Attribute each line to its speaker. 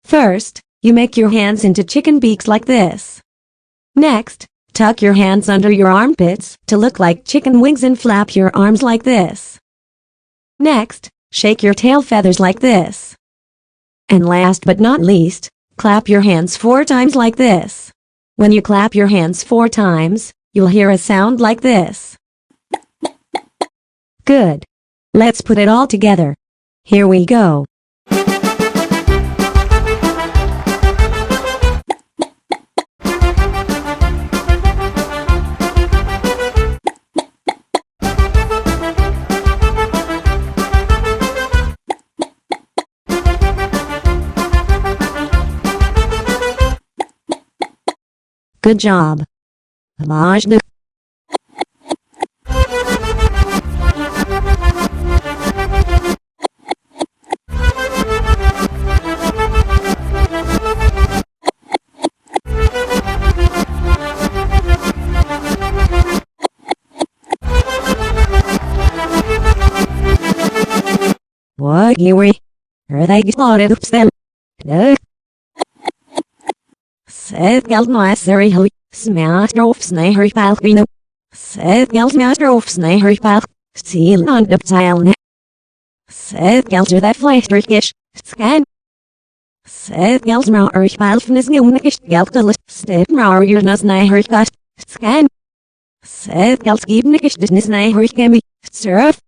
Speaker 1: First, you make your hands into chicken beaks like this. Next, tuck your hands under your armpits to look like chicken wings and flap your arms like this. Next, shake your tail feathers like this. And last but not least, clap your hands 4 times like this. When you clap your hands 4 times, you'll hear a sound like this. Good. Let's put it all together. Here we go. Good job. Majda. What you were? Are they slotted up them? No. Seth geld mastery hui, smash off snaher palpino. Seth geld master off snaher palp, seal on the tile. Seth geld to that fleischrikish, scan. Seth geld ma urch palfnis numikish geld to list, step ma urnas snaher got, scan. Seth geld gibnikish disney snaher gemi, surf.